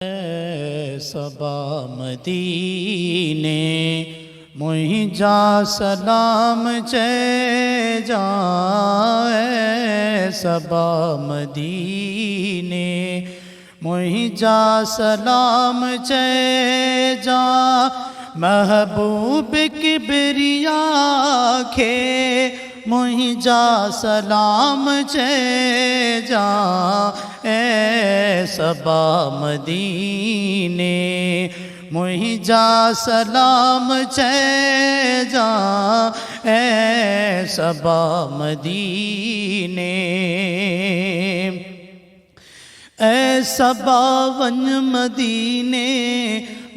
सबा मदीने मुहिंजा सलाम चए जाए सबा मदीने मुहिंजा सलाम चए जा महबूब किबरिया खे मुहिंजा सलाम चए जा ए सबा मदीने मुहिंजा सलाम चए जा ए सबा मदीने ए सबा वन मदीने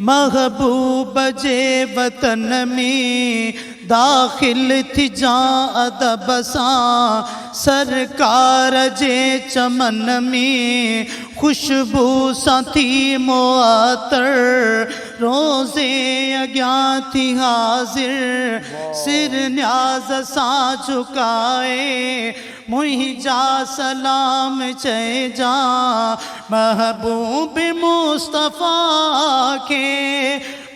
महबूब जे वतन में दाखिल थी जा अदब सां सरकार जे चमन में खुशबू सां थी मुअतर रोज़े अॻियां थी हाज़िर सिर न्याज़ सां झुकाए मुहिंजा सलाम चए जा महबूब मुस्तफ़ा के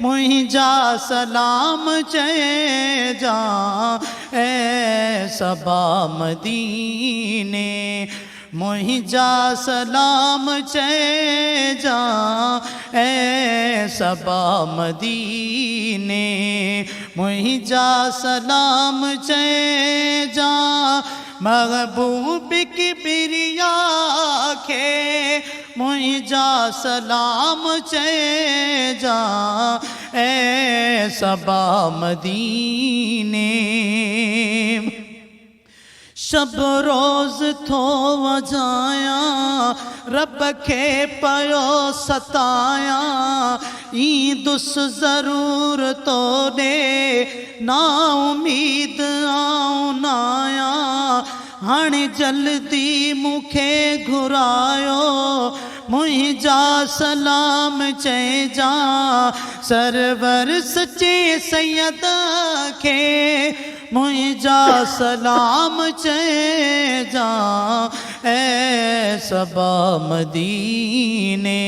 मुहिंजा सलाम चए जा ए सबा मदीने मुहिंजा सलाम चए जा ए सबा मदीने मुहिंजा सलाम चए जा महबूब किबरिया खे मुहिंजा सलाम चए जा ए सबा मदीने शब रोज़ थो वजाया रब खे पयो सताया ईंदुस ज़रूर तो दे ना उम्मीद आऊं नाया हाणे जल्दी मूंखे घुरायो मुहिंजा सलाम चए जा सरवर सच्चे सैयद खे मुहिंजा सलाम चए जा ए सबा मदीने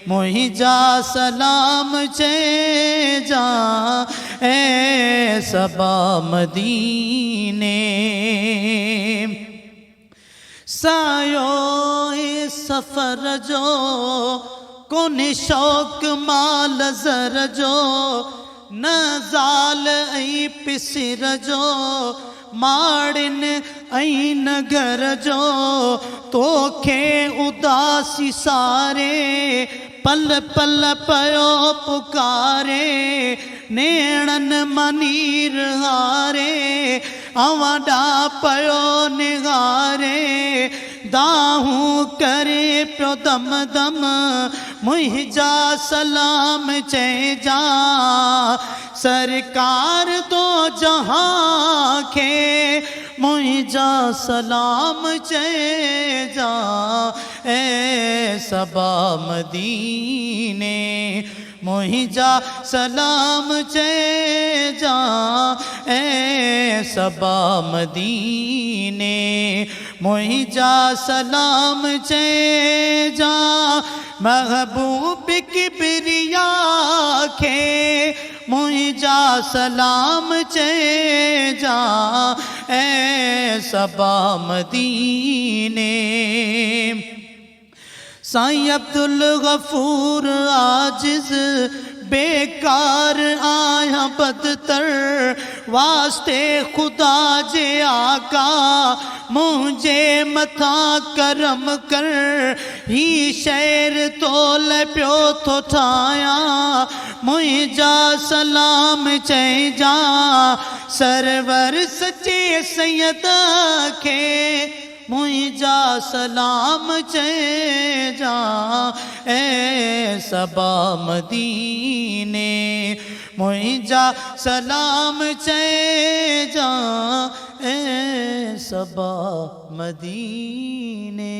मुहिंजा सलाम चए जा ए सबा मदीने सायो सफ़र जो कोन्हे शौक़ माल ज़र जो न ज़ाल ऐं पिसिर जो माड़िन ऐं न घर जो तोखे उदासी सारे पल पल पयो पुकारे नेणन मनीर हारे अवाडा पयो निगारे दाहूं करे पियो दम दम मुहिंजा सलाम चए जा सरकार दो जहां खे मुहिंजा सलाम चए जा ए सबा मदीने मुहिंजा सलाम चए जा ए सबा मदीने मुहिंजा सलाम चए जा महबूब किबरिया खे मुहिंजा सलाम चए जा ए सबा मदीने साईं अब्दुल गफूर आजिज़ बेकार आया बदतर वास्ते खुदा जे आका मुझे मथा करम कर ही शहर तोल पियो थो ठाया मुहिंजा सलाम चए जा सरवर सच्चे सैयद खे मुहिंजा सलाम चए जा ए सबा मदीने मुहिंजा सलाम चए जा ए सबा मदीने।